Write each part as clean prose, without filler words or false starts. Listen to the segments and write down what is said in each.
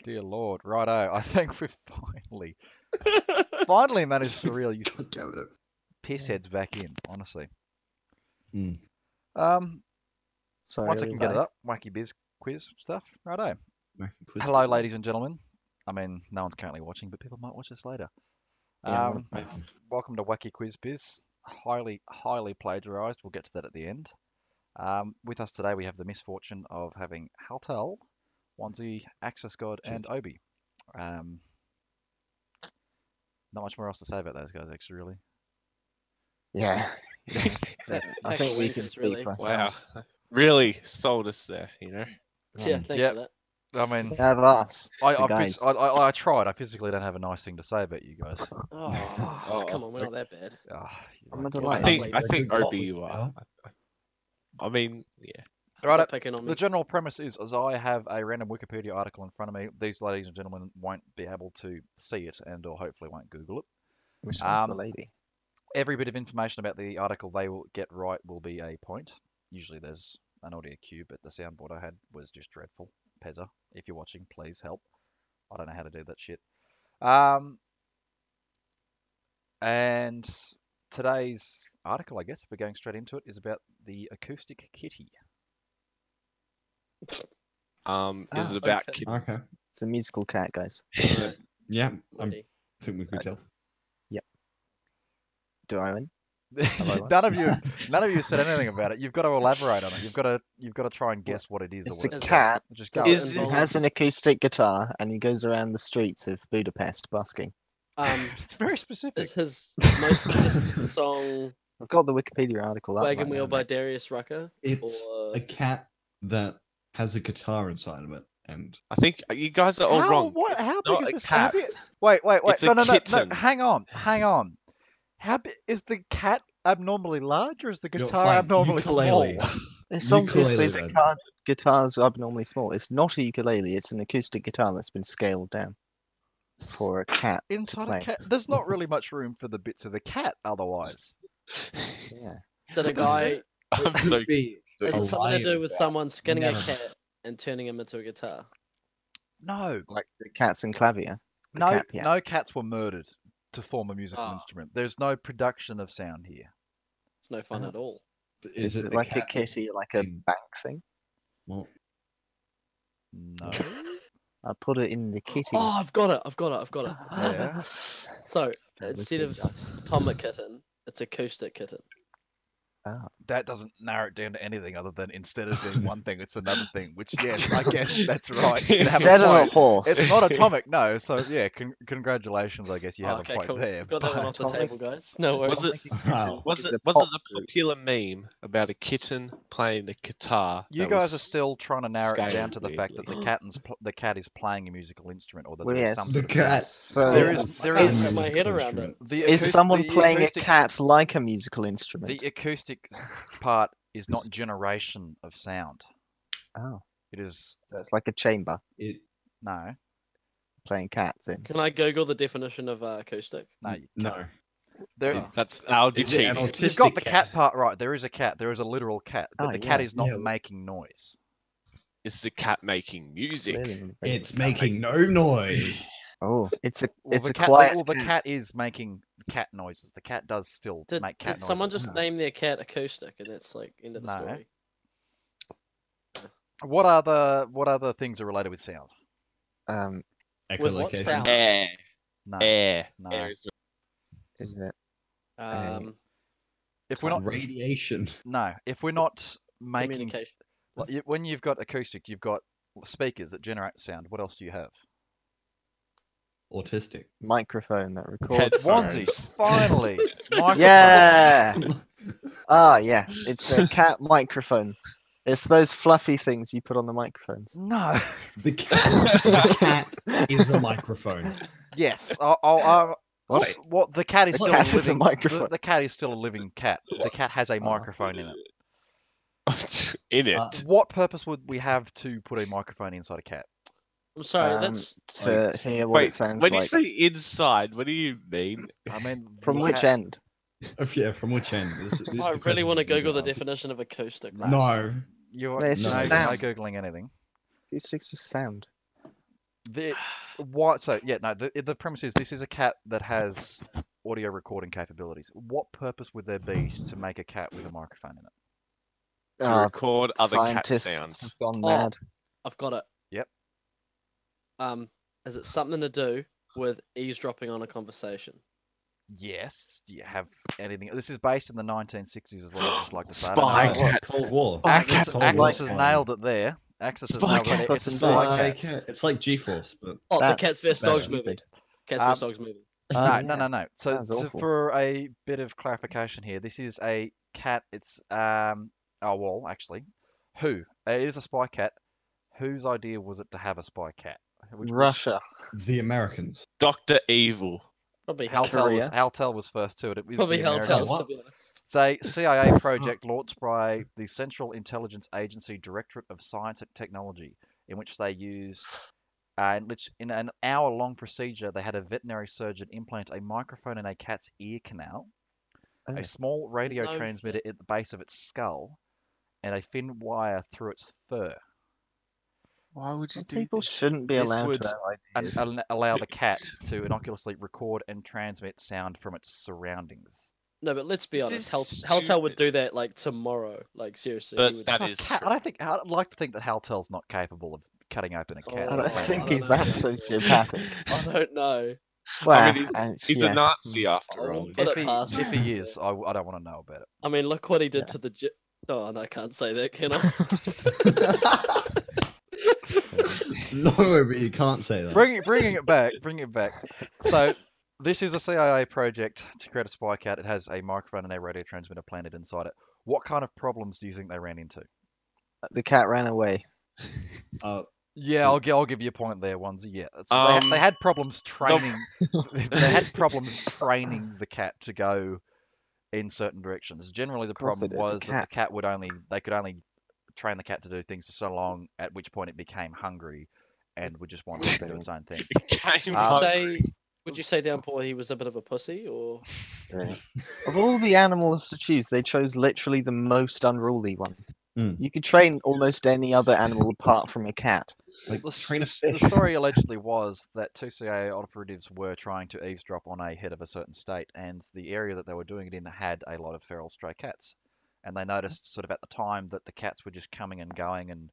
dear Lord. Righto. I think we've finally managed to really God damn it. piss heads back in, honestly. Mm. Sorry, Once I are we can get it live? up, wacky biz quiz stuff. Righto. Wacky quiz Hello, quiz. ladies and gentlemen. I mean, no one's currently watching, but people might watch this later. Yeah, Maybe. Welcome to Wacky Quiz Biz. Highly plagiarized. We'll get to that at the end. With us today, we have the misfortune of having Haltel, Wanzi, Axis God, and Obi. Not much more else to say about those guys, actually, really. Yeah. Pack I of think we can wankers, speak really. for Wow, ourselves. really sold us there, you know. Yeah, thanks Yep. for that. I mean, Yeah, us, I the guys. tried. I physically don't have a nice thing to say about you guys. Oh, come on, we're not that bad. I'm a I delight. think Like a good OB you coffee, are. I mean, yeah. Right, Stop picking on me. the general premise is, as I have a random Wikipedia article in front of me, these ladies and gentlemen won't be able to see it and or hopefully won't Google it. Which one's the Um, lady? Every bit of information about the article they will get right will be a point. Usually there's an audio cue, but the soundboard I had was just dreadful. Pezza, if you're watching, please help. I don't know how to do that shit. And today's article, I guess, if we're going straight into it, is about the acoustic kitty. Is Ah, it about okay. kid? Okay. It's a musical cat, guys. Alright, Yeah, I ready. think we could tell. Do I win? none of you said anything about it. You've got to elaborate on it. You've got to try and guess what it is or It's what a it's cat. Just Does go. it Is it- He involve- has an acoustic guitar and he goes around the streets of Budapest busking. It's very specific. Is his most suggested song I've got the Wikipedia article up. Wagon right Wheel now, by mate. Darius Rucker? It's Or- a cat that has a guitar inside of it, and I think you guys are all wrong. What? How It's big not is a this? cat. Wait. It's a No. kitten. Hang on. How big is the cat? Abnormally large, or is the You're guitar fine. abnormally Ukulele. small? It's Ukulele, obviously the then. guitar's abnormally small. It's not a ukulele. It's an acoustic guitar that's been scaled down for a cat to Inside play. a cat, there's not really much room for the bits of the cat. Otherwise, Yeah. Did a guy? I'm so Is it something to do with about someone skinning a never- cat and turning him into a guitar? no, Like the cats and clavier. The cat piano. no cats were murdered to form a musical Ah. instrument. There's no production of sound here. It's no fun Oh. at all. Is it the like a cat kitty, like a thing? bank thing? Well, No. I put it in the kitty. Oh, I've got it. Yeah. So That was instead good, of guys. atomic kitten, it's acoustic kitten. Ah. That doesn't narrow it down to anything other than instead of being one thing, it's another thing. Which, yes, I guess that's right. You can have Instead a of a point. horse. It's not atomic, no. So yeah, congratulations. I guess you have okay, a point cool. there. We've got that one off the Atomic- table, guys. No worries. Was it? Wow. Was It's it? a Was pop it the group. popular meme about a kitten playing the guitar? You that guys was are still trying to narrow it down scaled to the fact that weirdly? the cat is playing a musical instrument, or that Well, there is yes. some The sort of cat. So There Oh, is- I there can't is- remember my the head around instrument. The is someone the playing acoustic- a cat like a musical instrument? The acoustic part is not generation of sound. Oh, It is so it's like a chamber It, no. playing cats in. Can I Google the definition of acoustic? No, you no. can't. There, Oh. That's our Is it an cheating. autistic you've got the cat part right. There is a cat. There is a literal cat, but Oh, the cat yeah, is not yeah. making noise. It's the cat making music. Clearly not. It's making no noise. Oh, it's a Well, it's the a cat, quiet well, the cat. cat is making cat noises. The cat does still Did, make cat did someone noises. just name their cat acoustic and that's like end of the No. story? What other things are related with sound? With what Echolocation. sound? Air. No. Air. No. Air is Is it? If we're not Radiation. if we're not making Communication. when you've got acoustic, you've got speakers that generate sound. What else do you have? Autistic. Microphone that records. Headphones. Onesie, finally. Microphone. Yeah. Ah, yes. It's a cat microphone. It's those fluffy things you put on the microphones. No. The cat is a microphone. Yes. What? What the cat is The still cat a is a living. microphone. The cat is still a living cat. The cat has a microphone in it. in it. What purpose would we have to put a microphone inside a cat? I'm sorry, that's to hear what it Wait, sounds when like. you say inside, what do you mean? I mean, From the which cat- end? Yeah, from which end? This is I the really question want to we need Google the answer. definition of acoustic. No. No. You're It's no, just no sound. googling anything. Acoustics of sound. So yeah, no. The premise is this is a cat that has audio recording capabilities. What purpose would there be to make a cat with a microphone in it? To record other cat Scientists sounds. have gone Oh. mad. I've got it. Yep. Is it something to do with eavesdropping on a conversation? Yes. Do you have anything? This is based in the 1960s, is what I'd just like to say. I Spy don't know. cat. Cold War. Axis, Cold Axis War has fine. nailed it there. Axis has Spy nailed it. cat. It's a Spy spy cat. Cat. It's like G-Force, but Oh, the That's Cats vs better. Dogs movie. Cats Um, vs Dogs movie. Oh, No. So, Sounds awful. for a bit of clarification here, this is a cat. It's actually, who? It is a spy cat. Whose idea was it to have a spy cat? Russia. the Americans. Dr. Evil. Probably Korea. Haltel was first to it. It was Probably the Helltales, Americans. What? to be honest. It's a CIA project launched by the Central Intelligence Agency Directorate of Science and Technology, in which they used, in an hour-long procedure, they had a veterinary surgeon implant a microphone in a cat's ear canal, Oh. a small radio No transmitter at the base of its skull, and a thin wire through its fur. Why would you do People this? shouldn't be This allowed would to have ideas. allow the cat to innocuously record and transmit sound from its surroundings. No, but let's be This honest. is Helltale would stupid. do that like tomorrow. Like seriously. But he would... that It's is not cat. true. I don't think. I'd like to think that Haltel's not capable of cutting open a cat. I Oh, don't and playing think it. he's that sociopathic. I don't know. Well, he's yeah. a Nazi after I all. won't put it past If him. he is, I don't want to know about it. I mean, look what he did Yeah. to the. Oh, no, I can't say that, can I? No, but you can't say that. Bringing it back. So this is a CIA project to create a spy cat. It has a microphone and a radio transmitter planted inside it. What kind of problems do you think they ran into? The cat ran away. Yeah, I'll give you a point there, Onesie. Yeah, so they had problems training. They had problems training the cat to go in certain directions. Generally, the course problem it is, a was that the cat they could only train the cat to do things for so long, at which point it became hungry and would just want to do its own thing. Would you say Downpour he was a bit of a pussy, or? Really. Of all the animals to choose, they chose literally the most unruly one. Mm. You could train almost any other animal apart from a cat. Like, The train a the fish. story allegedly was that two CIA operatives were trying to eavesdrop on a head of a certain state, and the area that they were doing it in had a lot of feral stray cats. And they noticed sort of at the time that the cats were just coming and going and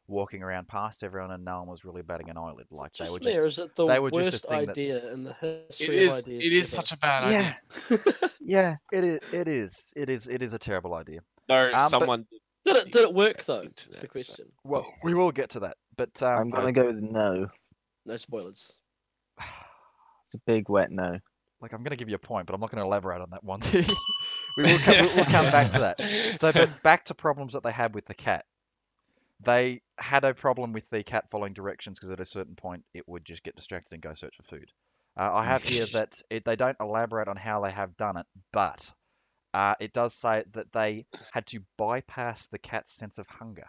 walking around past everyone, and no one was really batting an eyelid. Like they were just. Is it the they were just a worst thing that's- idea in the history of ideas? It is ever? such a bad idea. Yeah. It is a terrible idea. No, but- someone. Did it work though? into Is the that, question. Well, we will get to that, but I'm gonna go with no. No spoilers. It's a big wet no. like I'm going to give you a point, but I'm not going to elaborate on that one. we'll come back to that. So, but back to problems that they had with the cat. They had a problem with the cat following directions because at a certain point it would just get distracted and go search for food. I have here that they don't elaborate on how they have done it, but it does say that they had to bypass the cat's sense of hunger.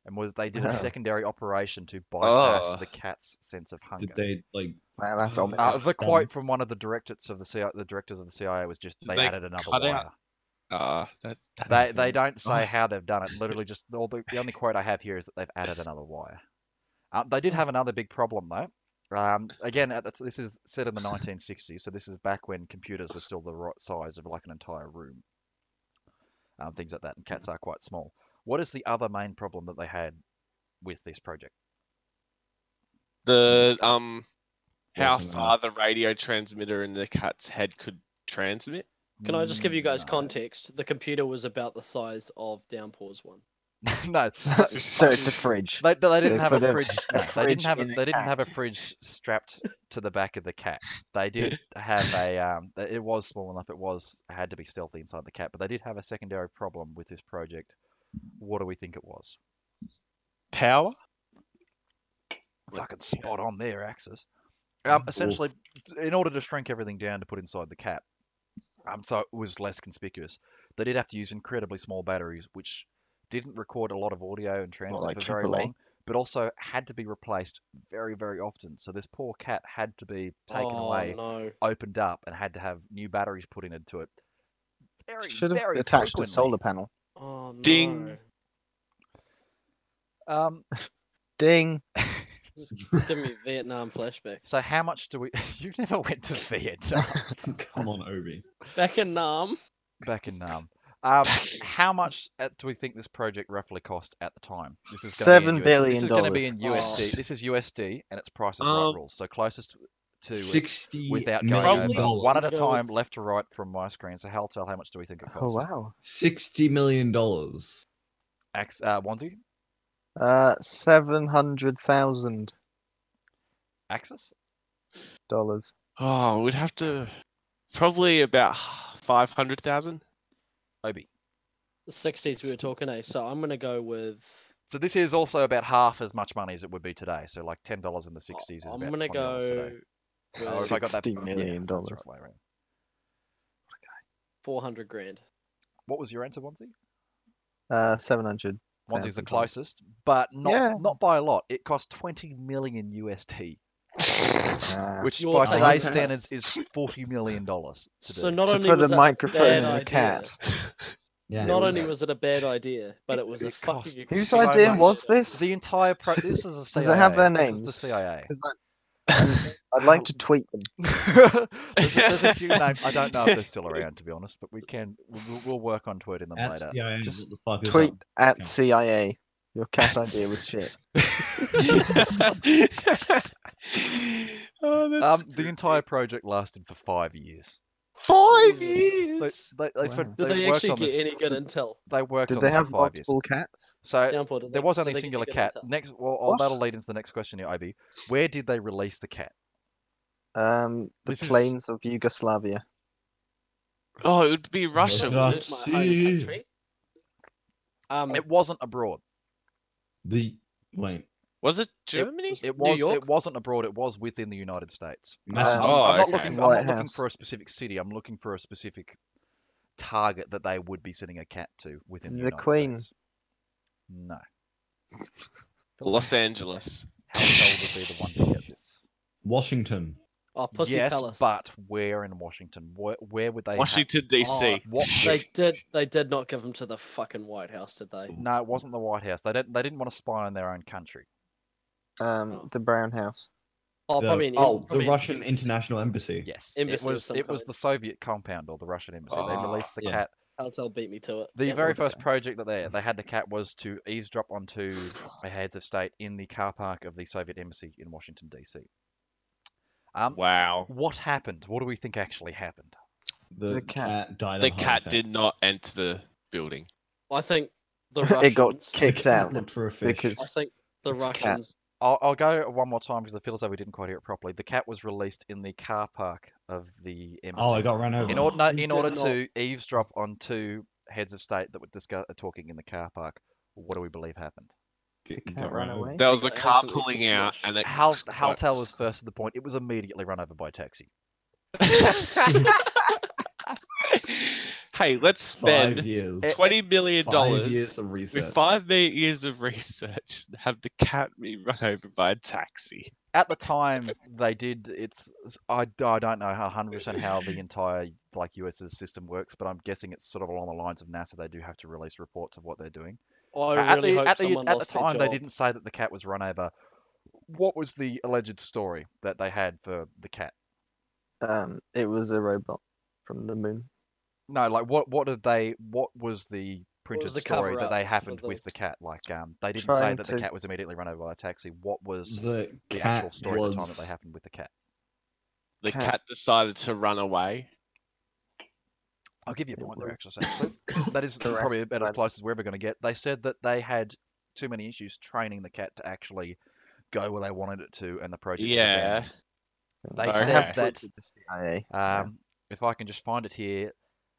And they did a secondary operation to bypass the cat's sense of hunger. Did they like? Wow, that's ominous. The quote from one of the directors of the CIA was just they added another cut wire. out- They don't say how they've done it. Literally, just the only quote I have here is that they've added another wire. They did have another big problem though. Again, this is set in the 1960s, so this is back when computers were still the right size of like an entire room. Things like that, and cats are quite small. What is the other main problem that they had with this project? The how Wasn't far the radio transmitter in the cat's head could transmit. Can I just give you guys No. context? The computer was about the size of Downpour's one. No, So it's a fridge. they didn't have a put a fridge. No, they fridge didn't have in a they didn't have a cat. fridge strapped to the back of the cat. They did have a it was small enough. Had to be stealthy inside the cat, but they did have a secondary problem with this project. What do we think it was? Power. Fucking spot on there, Axis. Essentially, in order to shrink everything down to put inside the cat, so it was less conspicuous, they did have to use incredibly small batteries, which didn't record a lot of audio and transmit like for very AAA. long, but also had to be replaced very, very often. So this poor cat had to be taken away, No. opened up, and had to have new batteries put into it. Very, Should have very attached a frequently. solar panel. Oh no. Ding. Ding. Just give me Vietnam flashbacks. So how much do we? You never went to Vietnam. Come on, Obi. Back in Nam, Back in Nam. How much do we think this project roughly cost at the time? This is going to be in $7 USD. billion. This is going to be in Oh. USD. This is USD, and it's Price is Right Um, rules. So closest to it $60 without million. going over. One at a Go time, with- left to right from my screen. So Haltel, how much do we think it Oh cost? wow. $60 million. Wanzi? 700,000 Axis? dollars. Oh, we'd have to probably about 500,000. Obi. the 60s we were talking, so I'm gonna go with. So this is also about half as much money as it would be today. So like $10 in the 60s is I'm about gonna $20 go today. with Oh, have I got that? $60 million. Yeah, that's right way around. 400 grand. What was your answer, Wanzi? 700. Wanzi's the $1,000. closest, but not Yeah. not by a lot. It cost 20 million USD, which You're by taking today's the standards piss. is $40 million to So do. not To only put was a that microphone bad in a idea, cat. Yeah. not was- only was it a bad idea, but it was a It fucking. cost- Whose So idea much. was this? The entire this is a CIA. Does it have their This is the names? CIA. 'Cause I'd like to tweet them. there's a few names. I don't know if they're still around, to be honest, but we'll work on tweeting them later. Yeah, Just what the fuck is Tweet that? at CIA. Your cat idea was shit. Oh, that's The entire project lasted for 5 years. 5 Jesus. years. They Wow. spent, Did they they worked actually on get this. any good intel? They worked Did on they this have for 5 years. multiple cats? So Downpour, did there they- was did only a they get singular any good cat. intel? Next, well, What? that'll lead into the next question here, Ib. Where did they release the cat? The This is- plains of Yugoslavia. Oh, it would be Russia. God. wouldn't It's my it? home See. country. It wasn't abroad. Wait. Was it Germany? It New was. York? It wasn't abroad. It was within the United States. Oh, I'm not okay. looking. I'm White not looking House. for a specific city. I'm looking for a specific target that they would be sending a cat to within the The United Queen. States. No. Los Angeles. How old would be the one to get this? Washington. Oh, Pussy Yes, Palace. but where in Washington? Where would they? Washington D.C. Oh, What? They did not give him to the fucking White House, did they? No, it wasn't the White House. They didn't want to spy on their own country. The Brown House. Oh, probably the Russian International Embassy. Yes, Embassy it of was. some It was kind. the Soviet compound or the Russian embassy. They Ah, released the yeah. cat. Altel beat me to it. The Yeah, very okay. first project that they had the cat was to eavesdrop onto a heads of state in the car park of the Soviet embassy in Washington D.C. Wow. What happened? What do we think actually happened? The The cat. cat died The of a heart cat attack. did not enter the building. I think the Russians. It got kicked out Looked for a fish. because I think the It's a cat. Russians. I'll go one more time because I feel as though we didn't quite hear it properly. The cat was released in the car park of the embassy. Oh, I got run over. In order, no, You in did order not. to eavesdrop on two heads of state that were talking in the car park, what do we believe happened? cat ran away. There was a got car absolutely pulling out, smashed. and it. Haltel was first to the point. It was immediately run over by a taxi. Hey, let's 5 spend years. $20 million 5 years of with research. 5 years of research and have the cat be run over by a taxi. At the time, they did. I don't know 100% how the entire US's system works, but I'm guessing it's sort of along the lines of NASA. They do have to release reports of what they're doing. I really hope at someone the lost their time, they job. didn't say that the cat was run over. What was the alleged story that they had for the cat? It was a robot from the moon. No, like what was the printed the story that cover-up they for happened the- with the cat? Like they didn't say Trying that the to- cat was immediately run over by a taxi. What was The the cat actual story at the time that was- they happened with the cat? The Cat. cat decided to run away. I'll give you a It point there, was- actually. That is The probably rest about as ran- close as we're ever going to get. They said that they had too many issues training the cat to actually go where they wanted it to, and the project was Yeah. abandoned. They Okay. said that. tweeted the CIA. If I can just find it here,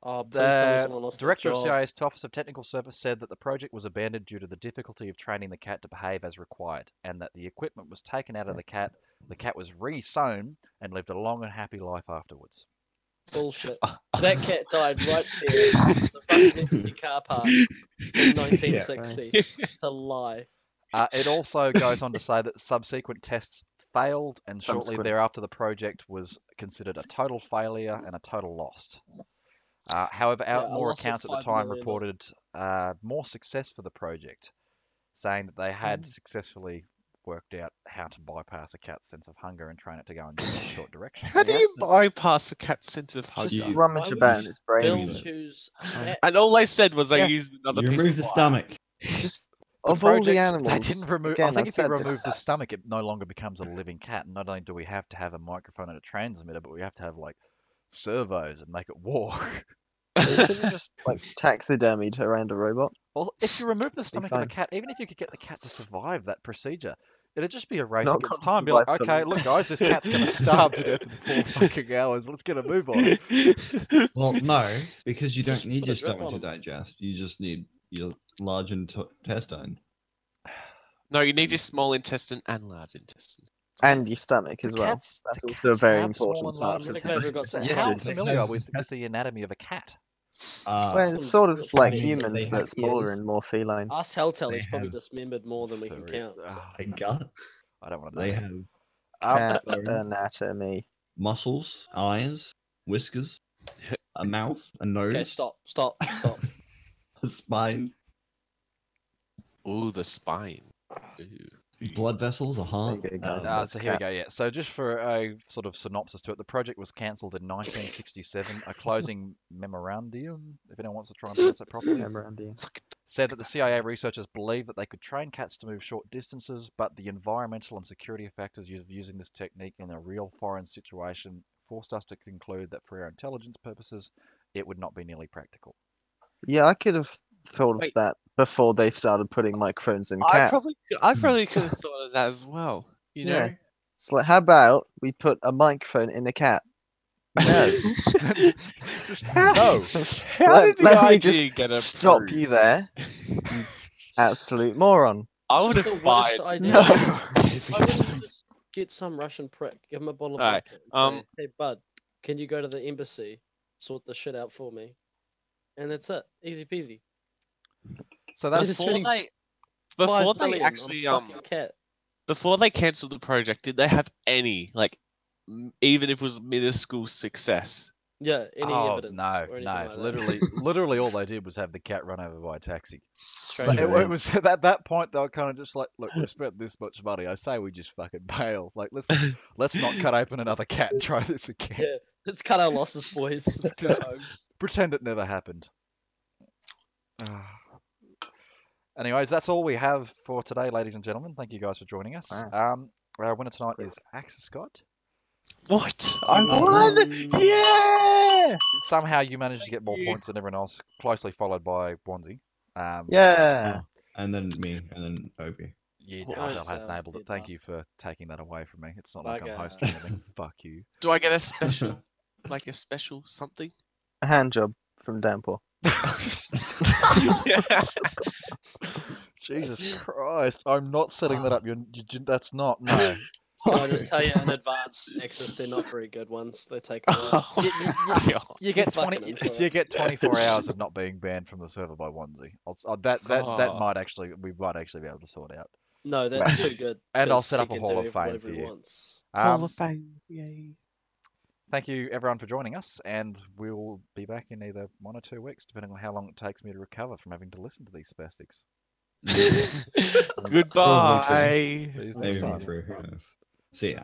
Oh, please tell me the someone lost their director of job. CIA's Office of Technical Service said that the project was abandoned due to the difficulty of training the cat to behave as required, and that the equipment was taken out of the cat was re-sewn, and lived a long and happy life afterwards. Bullshit. That cat died right there in the Russian embassy car park in 1960. It's a lie. It also goes on to say that subsequent tests failed, and shortly Subsequent. thereafter the project was considered a total failure and a total loss. However, Yeah, a more loss of accounts at the $5 time million. reported more success for the project, saying that they had successfully worked out how to bypass a cat's sense of hunger and train it to go in a short direction. How do you bypass a cat's sense of hunger? Just You- rummage Why would about you in its brain. Still Anyway. choose a cat. And all I said was I Yeah. used another You piece remove of the wire. stomach. Just The of all the project, animals. they didn't remove. Again, I think I've if you said remove this. the stomach, it no longer becomes a living cat. Not only do we have to have a microphone and a transmitter, but we have to have like servos and make it walk. They should have just like taxidermied around a robot. Well, if you remove the stomach of a fine. cat, even if you could get the cat to survive that procedure, it'd just be a race Not against gonna time. Be like, survive for okay, long. look, guys, this cat's gonna starve to death in 4 fucking hours. Let's get a move on. Well, no, because you don't Just need put your a drip stomach on to 'em. digest. You just need your large intestine. No, you need your small intestine and large intestine. And your stomach Do as well. cats- That's do also a cats very have small important and part large of I think they've got some intestines? Yeah, How they familiar have- with the anatomy of a cat? Well, Some- it's sort of some like means that humans, they but have smaller ears. and more feline. Us Helltail They is probably have dismembered more than we can Three- count. Ah, A gut. I don't want to know. They have Cat bone. anatomy. muscles, eyes, whiskers, a mouth, a nose, Okay, stop. a spine, Ooh, the spine. Ooh. blood vessels, a heart. There you go, guys. So here we go. Yeah. So just for a sort of synopsis to it, the project was cancelled in 1967. A closing memorandum, if anyone wants to try and pronounce it properly, Memorandum. said that the CIA researchers believed that they could train cats to move short distances, but the environmental and security factors of using this technique in a real foreign situation forced us to conclude that for our intelligence purposes, it would not be nearly practical. Yeah, I could have thought of Wait. that before they started putting microphones in I cats. probably could have thought of that as well. You know? Yeah. It's like, how about we put a microphone in a cat? No. Just How- no. How did the let me idea just get stop approved? you there. You absolute moron. I would It's have just the worst fired. idea. No. Why wouldn't you just get some Russian prick, give him a bottle of Alright, vodka, and say, hey bud, can you go to the embassy, sort the shit out for me? And that's it. Easy peasy. So This that's is Before spending they, 5 before they million on a actually fucking cat. before they cancelled the project, did they have any even if it was minuscule success? Yeah, any oh evidence no, or anything no. like that. Literally, all they did was have the cat run over by a taxi. Straight But away. it was at that point they were kind of just like, look, we've spent this much money. I say we just fucking bail. Like let's not cut open another cat and try this again. Yeah, let's cut our losses, boys. Let's go home. Pretend it never happened. Anyways, that's all we have for today, ladies and gentlemen. Thank you guys for joining us. Our winner tonight is Axis Scott. What? I won! Yeah! Somehow you managed to get more you. points than everyone else, closely followed by Wanzi. Yeah. And then me, and then Obi. Yeah, Well, Dartel I'd say has I was enabled it. dead Thank you last. for taking that away from me. It's not like I'm Bugger. hosting anything. Fuck you. Do I get a special, a special something? A hand job from Downpour. Jesus Christ! I'm not setting that up. That's not no. Can I just tell you in advance, Axis, they're not very good ones. They take a while. You get fucking 20. in for You it. get 24 hours of not being banned from the server by Wanzi. That Oh. might actually we might actually be able to sort out. No, that's too good. And I'll 'cause set he up a can Hall do of Fame whatever for he you. wants. Hall of Fame, yay! Thank you everyone for joining us, and we'll be back in either 1 or 2 weeks, depending on how long it takes me to recover from having to listen to these spastics. Goodbye. See you next Maybe time. me through. Who knows? See ya.